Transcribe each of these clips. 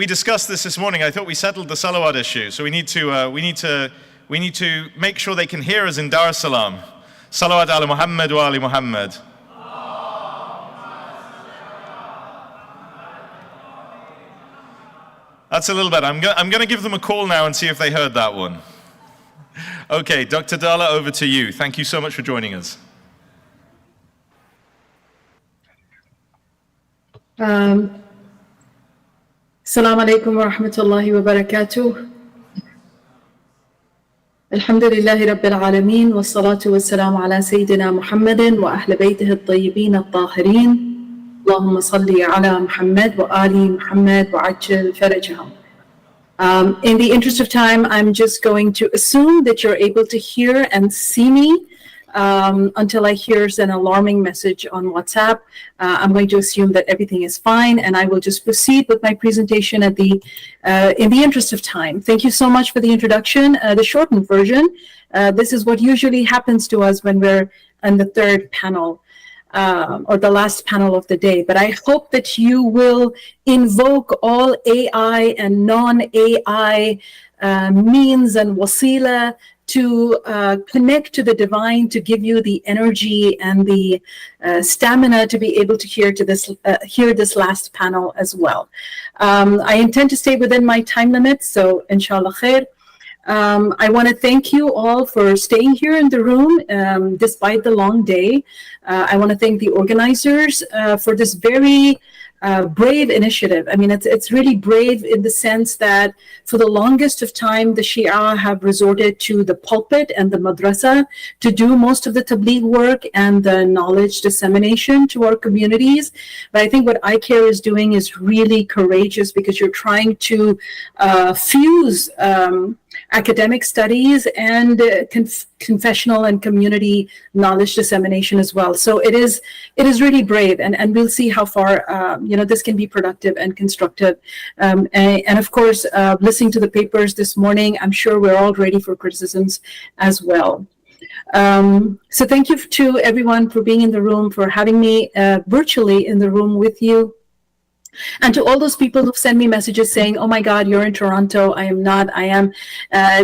we discussed this morning. I thought we settled the salawat issue. So we need to make sure they can hear us in Dar es Salaam. Salawat ala Muhammad wa ali Muhammad. That's a little better. I'm going to give them a call now and see if they heard that one. Okay, Dr. Dhala, over to you. Thank you so much for joining us. Assalamu alaikum wa rahmatullahi wa barakatuh. Alhamdulillahi Rabbil Alameen wa salatu wa salamu ala Sayyidina Muhammadin wa ahl baytihi at-tayyibin at-tahirin. Allahumma salli ala Muhammad wa ali Muhammad wa ajil farajahum. In the interest of time, I'm just going to assume that you're able to hear and see me until I hear an alarming message on WhatsApp. I'm going to assume that everything is fine, and I will just proceed with my presentation in the interest of time. Thank you so much for the introduction. The shortened version. This is what usually happens to us when we're on the third panel. Or the last panel of the day, but I hope that you will invoke all AI and non-AI means and wasila to connect to the divine, to give you the energy and the stamina to be able to hear this last panel as well. I intend to stay within my time limit, so inshallah khair. I want to thank you all for staying here in the room despite the long day. I want to thank the organizers for this very brave initiative. I mean, it's really brave in the sense that for the longest of time, the Shia have resorted to the pulpit and the madrasa to do most of the tabligh work and the knowledge dissemination to our communities. But I think what iCare is doing is really courageous, because you're trying to fuse academic studies and confessional and community knowledge dissemination as well. So it is really brave, and we'll see how far this can be productive and constructive. And of course, listening to the papers this morning, I'm sure we're all ready for criticisms as well. So thank you to everyone for being in the room, for having me virtually in the room with you. And to all those people who've sent me messages saying, oh my God, you're in Toronto. I am not. I am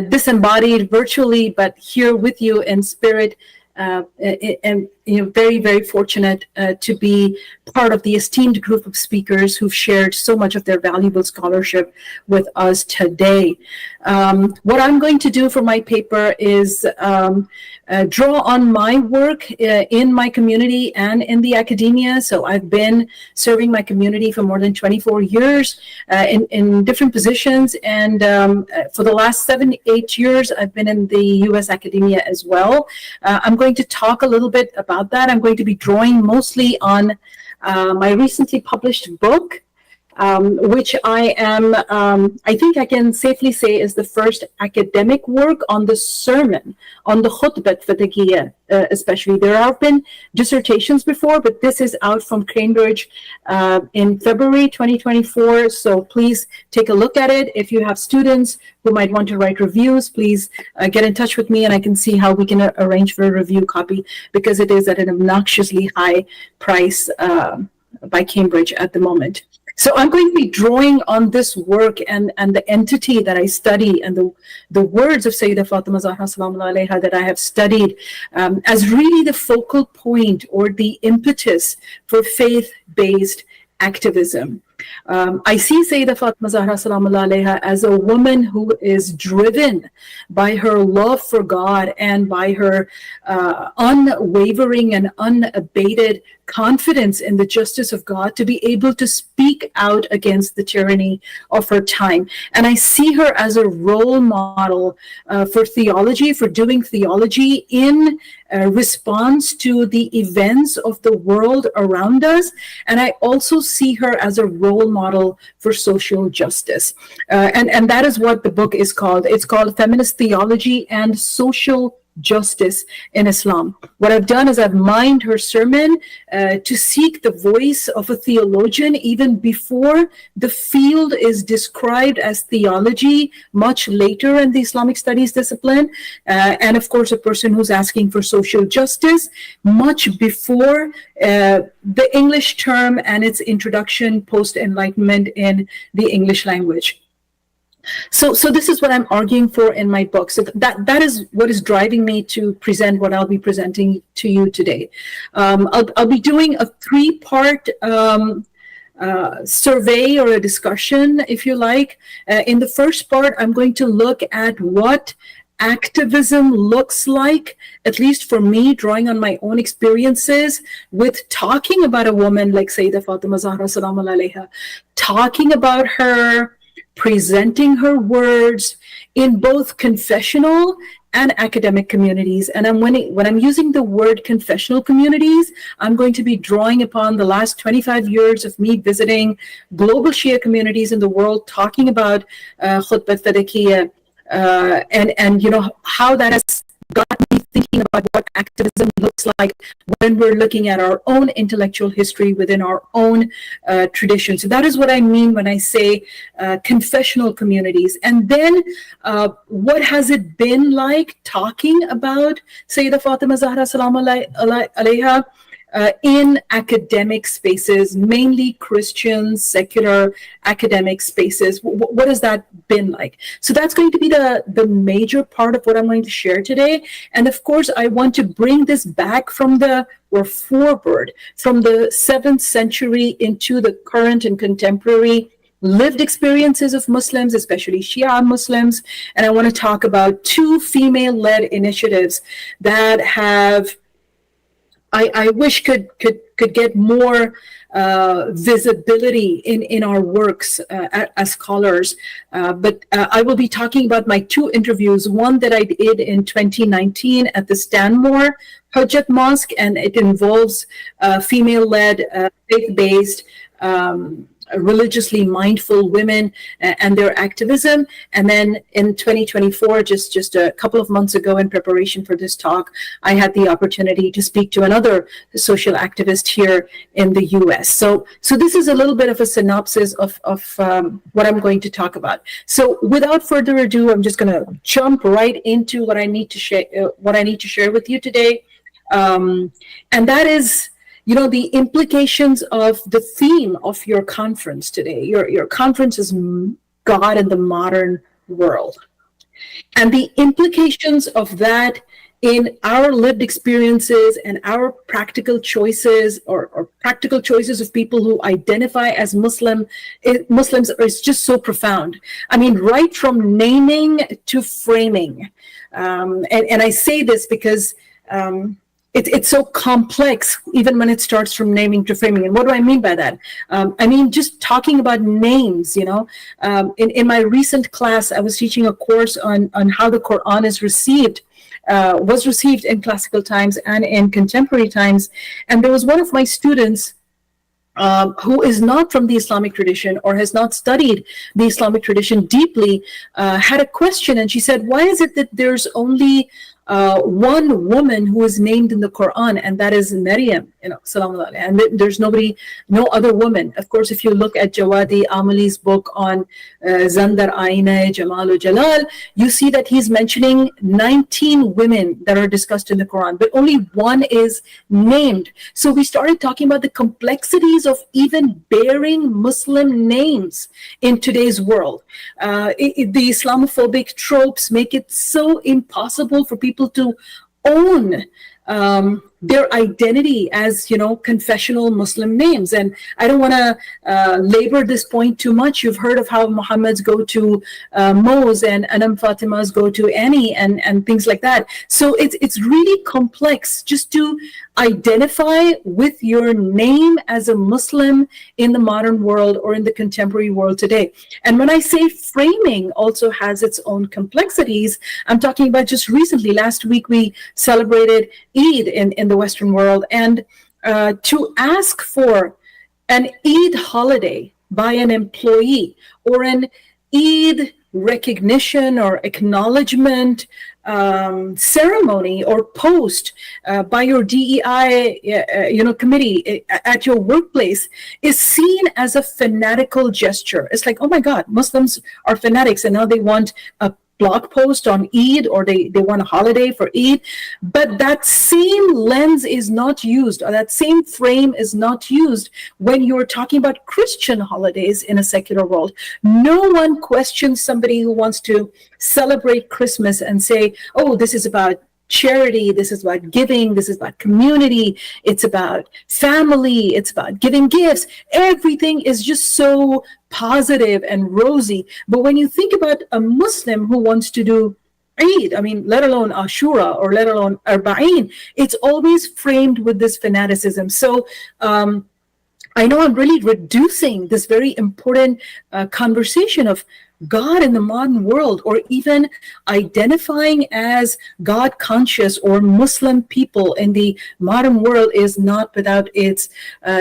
disembodied virtually, but here with you in spirit. And very, very fortunate to be part of the esteemed group of speakers who've shared so much of their valuable scholarship with us today. What I'm going to do for my paper is draw on my work in my community and in the academia. So I've been serving my community for more than 24 years in different positions. And for the last 7-8 years, I've been in the US academia as well. I'm going to talk a little bit about that. I'm going to be drawing mostly on my recently published book, which I think I can safely say is the first academic work on the sermon, on the khutbah fataqiyya especially. There have been dissertations before, but this is out from Cambridge in February 2024. So please take a look at it. If you have students who might want to write reviews, please get in touch with me, and I can see how we can arrange for a review copy, because it is at an obnoxiously high price by Cambridge at the moment. So I'm going to be drawing on this work and the entity that I study, and the words of Sayyida Fatima Zahra Salamullahi Alayha that I have studied as really the focal point or the impetus for faith-based activism. I see Sayyida Fatima Zahra Salamullahi Alayha as a woman who is driven by her love for God and by her unwavering and unabated confidence in the justice of God to be able to speak out against the tyranny of her time. And I see her as a role model for theology, for doing theology in response to the events of the world around us. And I also see her as a role model for social justice. And that is what the book is called. It's called Feminist Theology and Social justice in Islam. What I've done is I've mined her sermon to seek the voice of a theologian even before the field is described as theology much later in the Islamic studies discipline. And of course, a person who's asking for social justice much before the English term and its introduction post-Enlightenment in the English language. So this is what I'm arguing for in my book. So that is what is driving me to present what I'll be presenting to you today. I'll be doing a three-part survey or a discussion, if you like. In the first part, I'm going to look at what activism looks like, at least for me, drawing on my own experiences with talking about a woman like Sayyida Fatima Zahra salam alayha, talking about her, presenting her words in both confessional and academic communities. And when I'm using the word confessional communities, I'm going to be drawing upon the last 25 years of me visiting global Shia communities in the world, talking about khutbah tadakiyya, and you know how that has got me thinking about what activism looks like when we're looking at our own intellectual history within our own tradition. So that is what I mean when I say confessional communities. And then what has it been like talking about Sayyida Fatima Zahra salam alayha in academic spaces, mainly Christian, secular academic spaces? What has that been like? So that's going to be the major part of what I'm going to share today. And of course, I want to bring this back forward from the 7th century into the current and contemporary lived experiences of Muslims, especially Shia Muslims. And I want to talk about 2 female-led initiatives that have I wish could get more visibility in our works as scholars. But I will be talking about my 2 interviews, one that I did in 2019 at the Stanmore Hujjat Mosque, and it involves female-led, faith-based, religiously mindful women and their activism. And then in 2024, just a couple of months ago, in preparation for this talk, I had the opportunity to speak to another social activist here in the US. So this is a little bit of a synopsis of what I'm going to talk about. So without further ado, I'm just going to jump right into what I need to share with you today. And that is, you know, the implications of the theme of your conference today. Your conference is God in the Modern World. And the implications of that in our lived experiences and our practical choices or practical choices of people who identify as Muslims is just so profound. I mean, right from naming to framing. And I say this because it's so complex, even when it starts from naming to framing. And what do I mean by that? I mean, just talking about names, you know. In my recent class, I was teaching a course on how the Quran is was received in classical times and in contemporary times. And there was one of my students who is not from the Islamic tradition or has not studied the Islamic tradition deeply, had a question. And she said, why is it that there's only one woman who is named in the Quran, and that is Maryam, you know, salam alayha, and there's no other woman. Of course, if you look at Jawadi Amali's book on Zandar Aine, Jamalu Jalal, you see that he's mentioning 19 women that are discussed in the Quran, but only one is named. So we started talking about the complexities of even bearing Muslim names in today's world. The Islamophobic tropes make it so impossible for people to own their identity as, you know, confessional Muslim names. And I don't want to labor this point too much. You've heard of how Muhammad's go to Mo's and Anam Fatima's go to Annie and things like that. So it's really complex just to identify with your name as a Muslim in the modern world or in the contemporary world today. And when I say framing also has its own complexities, I'm talking about just recently. Last week we celebrated Eid in the Western world, and to ask for an Eid holiday by an employee or an Eid recognition or acknowledgement ceremony or post by your DEI committee at your workplace is seen as a fanatical gesture. It's like, oh my God, Muslims are fanatics and now they want a blog post on Eid, or they want a holiday for Eid. But that same lens is not used, or that same frame is not used when you're talking about Christian holidays in a secular world. No one questions somebody who wants to celebrate Christmas and say, oh, this is about charity, this is about giving, this is about community, it's about family, it's about giving gifts. Everything is just so positive and rosy. But when you think about a Muslim who wants to do Eid, I mean, let alone Ashura or let alone Arba'in, it's always framed with this fanaticism. So I know I'm really reducing this very important conversation of God in the modern world, or even identifying as God conscious or Muslim people in the modern world, is not without its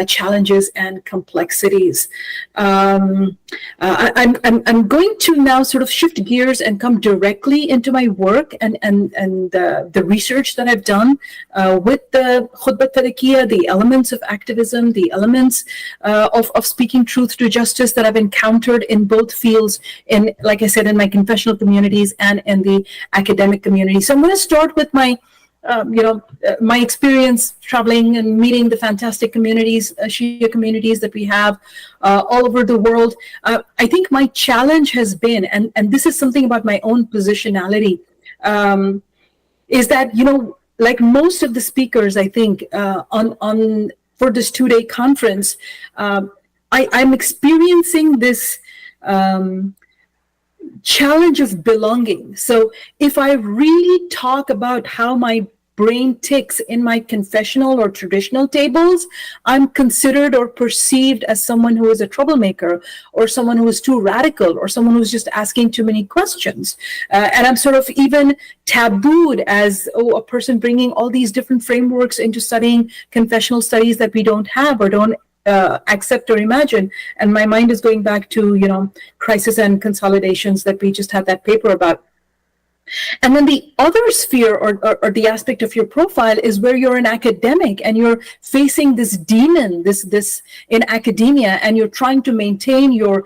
challenges and complexities. I'm going to now sort of shift gears and come directly into my work and the research that I've done with the Khutbah Tariqiyya, the elements of activism, the elements of speaking truth to justice that I've encountered in both fields, in, like I said, in my confessional communities and in the academic community. So I'm going to start with my my experience traveling and meeting the fantastic communities, Shia communities that we have all over the world. I think my challenge has been, and this is something about my own positionality, is that, like most of the speakers, I think, on for this 2-day conference, I'm experiencing this challenge of belonging. So if I really talk about how my brain ticks in my confessional or traditional tables, I'm considered or perceived as someone who is a troublemaker, or someone who is too radical, or someone who's just asking too many questions. And I'm sort of even tabooed as, a person bringing all these different frameworks into studying confessional studies that we don't have or don't accept or imagine. And my mind is going back to, crisis and consolidations that we just had that paper about. And then the other sphere or the aspect of your profile is where you're an academic and you're facing this demon, this in academia, and you're trying to maintain your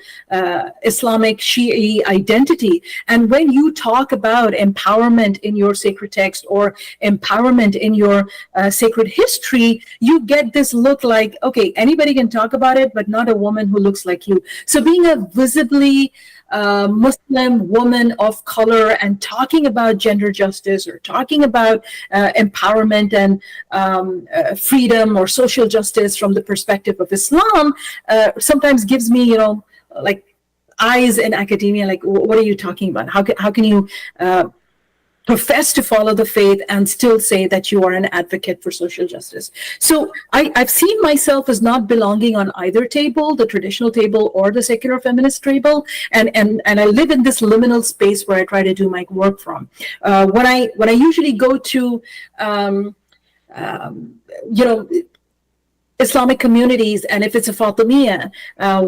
Islamic Shi'i identity. And when you talk about empowerment in your sacred text or empowerment in your sacred history, you get this look like, okay, anybody can talk about it, but not a woman who looks like you. So being a visibly Muslim woman of color and talking about gender justice or talking about empowerment and freedom or social justice from the perspective of Islam sometimes gives me, like eyes in academia, like, what are you talking about? How can you profess to follow the faith and still say that you are an advocate for social justice? So I've seen myself as not belonging on either table, the traditional table or the secular feminist table, and I live in this liminal space where I try to do my work from. When I usually go to Islamic communities, and if it's a Fatimiyya,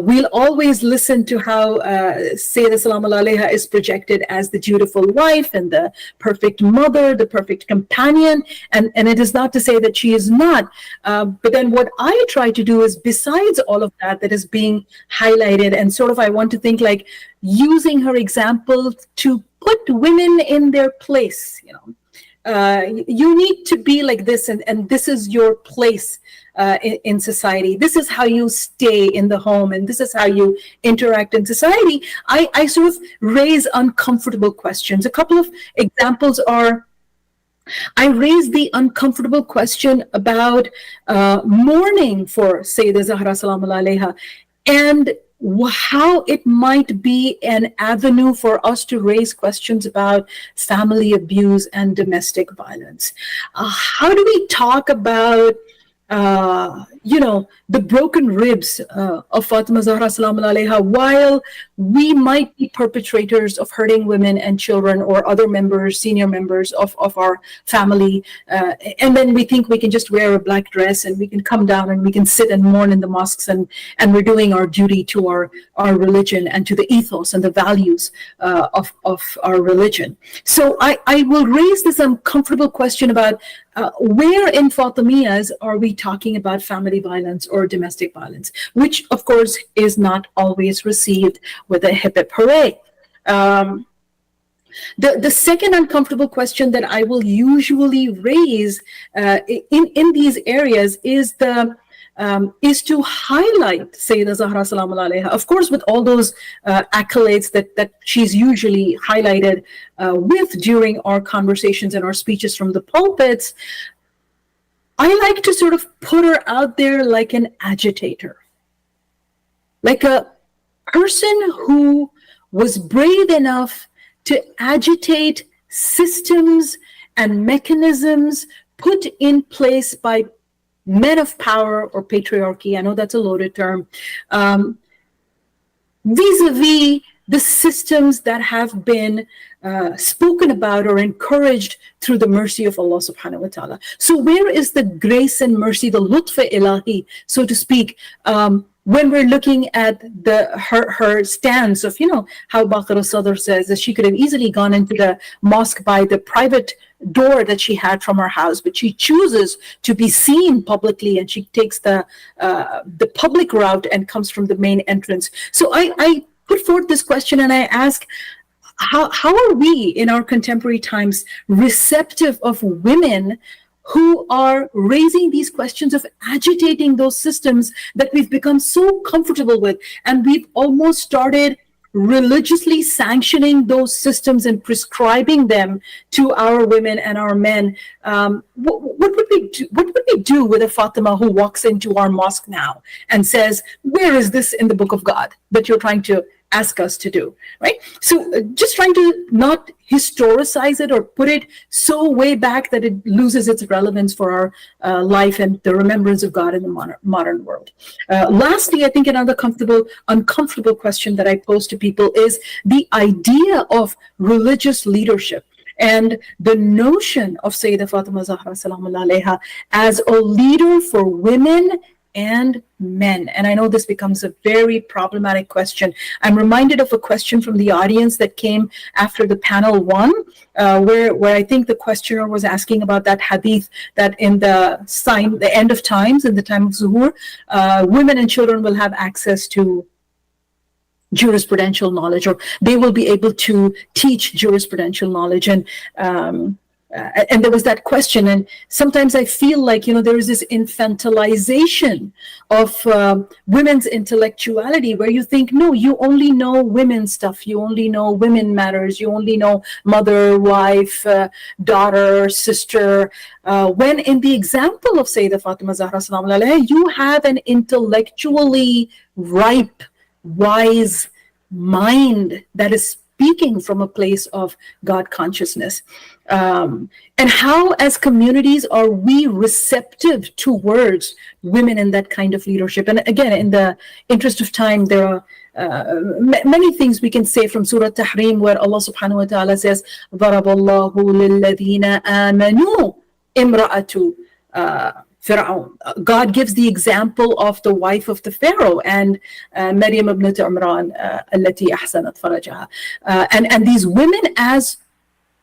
we'll always listen to how Sayyida Salam Alaiha is projected as the dutiful wife and the perfect mother, the perfect companion, and it is not to say that she is not, but then what I try to do is, besides all of that is being highlighted, and sort of I want to think like using her example to put women in their place, you need to be like this, and this is your place in society. This is how you stay in the home, and this is how you interact in society. I sort of raise uncomfortable questions. A couple of examples are, I raise the uncomfortable question about mourning for Sayyida Zahra Salam Alaiha, and how it might be an avenue for us to raise questions about family abuse and domestic violence. How do we talk about the broken ribs of Fatima Zahra salamu alayha, while we might be perpetrators of hurting women and children or other members, senior members of our family, and then we think we can just wear a black dress and we can come down and we can sit and mourn in the mosques, and we're doing our duty to our religion and to the ethos and the values of our religion. So I will raise this uncomfortable question about where in Fatimiyas are we talking about family violence or domestic violence, which of course is not always received with a hip hip hooray. The second uncomfortable question that I will usually raise in these areas is to highlight Sayyida Zahra salamu alayha, of course, with all those accolades that she's usually highlighted with during our conversations and our speeches from the pulpits. I like to sort of put her out there like an agitator, like a person who was brave enough to agitate systems and mechanisms put in place by men of power or patriarchy. I know that's a loaded term, vis-a-vis the systems that have been spoken about or encouraged through the mercy of Allah subhanahu wa ta'ala. So where is the grace and mercy, the lutf ilahi, so to speak, when we're looking at her stance of, how Baqir al-Sadr says that she could have easily gone into the mosque by the private door that she had from her house, but she chooses to be seen publicly, and she takes the public route and comes from the main entrance. So I put forth this question and I ask, how are we in our contemporary times receptive of women who are raising these questions of agitating those systems that we've become so comfortable with, and we've almost started religiously sanctioning those systems and prescribing them to our women and our men? What would we do? What would we do with a Fatima who walks into our mosque now and says, "Where is this in the Book of God that you're trying to ask us to do?" Right? So just trying to not historicize it or put it so way back that it loses its relevance for our life and the remembrance of God in the modern world. Lastly, I think another uncomfortable question that I pose to people is the idea of religious leadership and the notion of Sayyida Fatima Zahra salamu alayha as a leader for women and men. And I know this becomes a very problematic question. I'm reminded of a question from the audience that came after the panel one, where I think the questioner was asking about that hadith that in the end of times, in the time of Zuhur, women and children will have access to jurisprudential knowledge, or they will be able to teach jurisprudential knowledge. And there was that question, and sometimes I feel like, there is this infantilization of women's intellectuality, where you think, no, you only know women's stuff, you only know women matters, you only know mother, wife, daughter, sister, when in the example of Sayyida Fatima Zahra salamu alayha, you have an intellectually ripe, wise mind that is speaking from a place of God consciousness. And how, as communities, are we receptive towards women in that kind of leadership? And again, in the interest of time, there are many things we can say from Surah Tahrim, where Allah subhanahu wa ta'ala says, ضَرَبَ اللَّهُ لِلَّذِينَ آمَنُوا إِمْرَأَةُ Fir'aun. God gives the example of the wife of the Pharaoh and Maryam ibn Imran, التي أحسنت فرجها, and these women as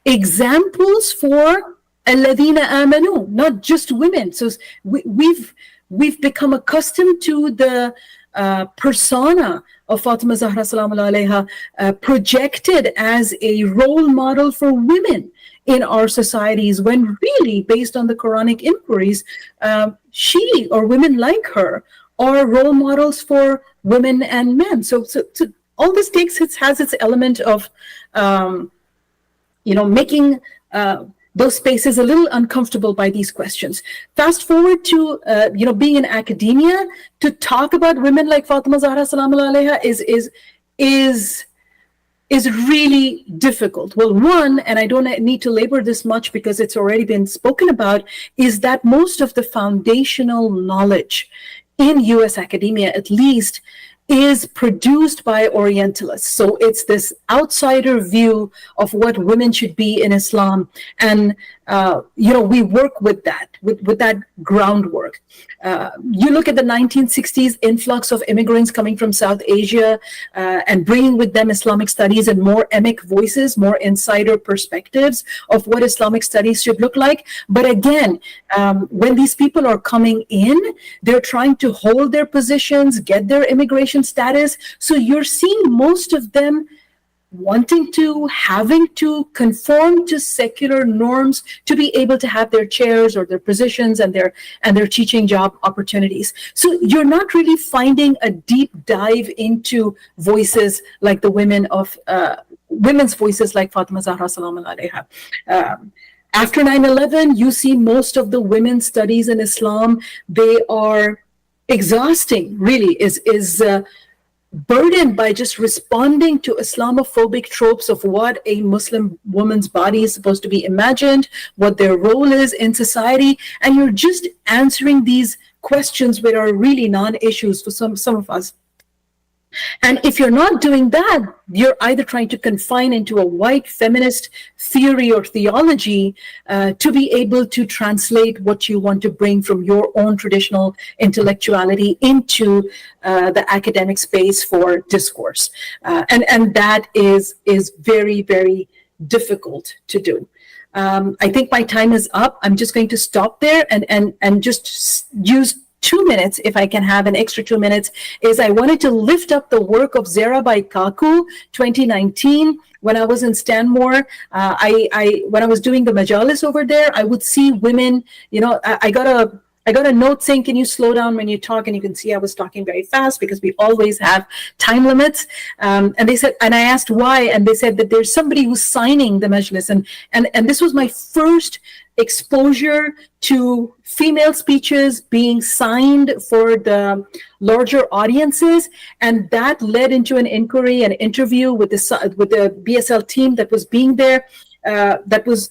examples for الذين آمنوا, not just women. So we've become accustomed to the persona of Fatima Zahra salamu alayha projected as a role model for women in our societies, when really, based on the Quranic inquiries, she or women like her are role models for women and men. So all this has its element of making those spaces a little uncomfortable by these questions. Fast forward to being in academia, to talk about women like Fatima Zahra salamu alayha is really difficult. Well, one, and I don't need to labor this much because it's already been spoken about, is that most of the foundational knowledge in US academia at least, is produced by Orientalists. So it's this outsider view of what women should be in Islam. And, we work with that, with that groundwork. You look at the 1960s influx of immigrants coming from South Asia and bringing with them Islamic studies and more emic voices, more insider perspectives of what Islamic studies should look like. But again, when these people are coming in, they're trying to hold their positions, get their immigration status. So you're seeing most of them having to conform to secular norms to be able to have their chairs or their positions and their teaching job opportunities. So you're not really finding a deep dive into voices like the women's voices like Fatima Zahra salam alaiha. After 9/11, you see most of the women's studies in Islam, they are exhausting, really, is burdened by just responding to Islamophobic tropes of what a Muslim woman's body is supposed to be imagined, what their role is in society, and you're just answering these questions which are really non-issues for some of us. And if you're not doing that, you're either trying to confine into a white feminist theory or theology to be able to translate what you want to bring from your own traditional intellectuality into the academic space for discourse. And that is very, very difficult to do. I think my time is up. I'm just going to stop there and just use 2 minutes, if I can have an extra 2 minutes, is I wanted to lift up the work of Zahra by Kaku, 2019. When I was in Stanmore, when I was doing the majalis over there, I would see women, I got a note saying, can you slow down when you talk? And you can see I was talking very fast because we always have time limits. And they said, and I asked why, and they said that there's somebody who's signing the majlis. And this was my first exposure to female speeches being signed for the larger audiences, and that led into an inquiry, an interview with the BSL team that was being there, that was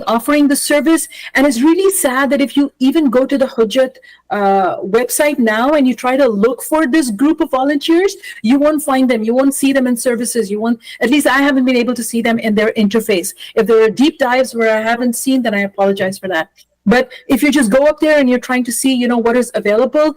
offering the service. And it's really sad that if you even go to the Hujjat website now and you try to look for this group of volunteers, you won't find them. You won't see them in services. At least I haven't been able to see them in their interface. If there are deep dives where I haven't seen, then I apologize for that. But if you just go up there and you're trying to see, what is available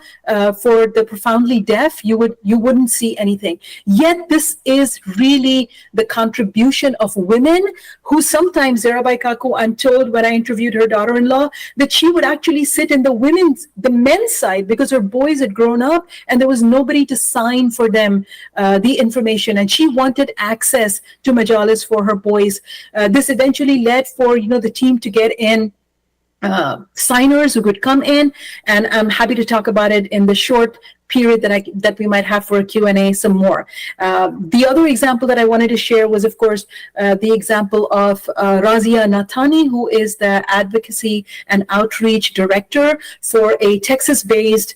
for the profoundly deaf, you wouldn't see anything. Yet this is really the contribution of women who sometimes, Zahra by Kaku, I'm told when I interviewed her daughter-in-law, that she would actually sit in the men's side because her boys had grown up and there was nobody to sign for them the information. And she wanted access to majalis for her boys. This eventually led for, the team to get in signers who could come in, and I'm happy to talk about it in the short period that we might have for a Q&A some more. The other example that I wanted to share was, of course, the example of Razia Natani, who is the advocacy and outreach director for a Texas-based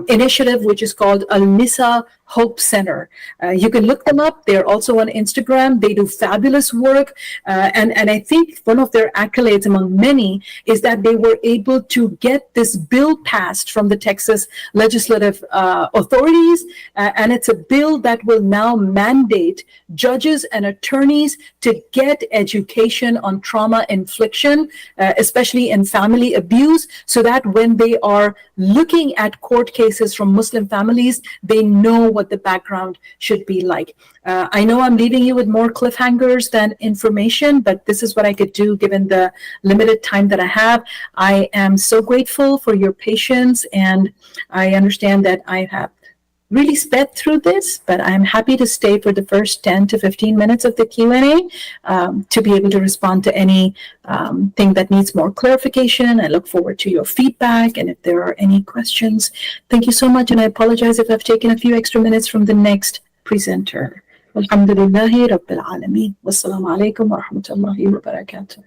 initiative which is called Al-Nisa Hope Center. You can look them up. They're also on Instagram. They do fabulous work. And I think one of their accolades among many is that they were able to get this bill passed from the Texas legislative authorities. And it's a bill that will now mandate judges and attorneys to get education on trauma infliction, especially in family abuse, so that when they are looking at court cases from Muslim families, they know what the background should be like. I know I'm leaving you with more cliffhangers than information, but this is what I could do given the limited time that I have. I am so grateful for your patience, and I understand that I have really sped through this, but I'm happy to stay for the first 10 to 15 minutes of the Q&A to be able to respond to any thing that needs more clarification. I look forward to your feedback and if there are any questions. Thank you so much, and I apologize if I've taken a few extra minutes from the next presenter. Alhamdulillahi Rabbil Alameen. Wassalamu alaikum wa rahmatullahi wa barakatuh.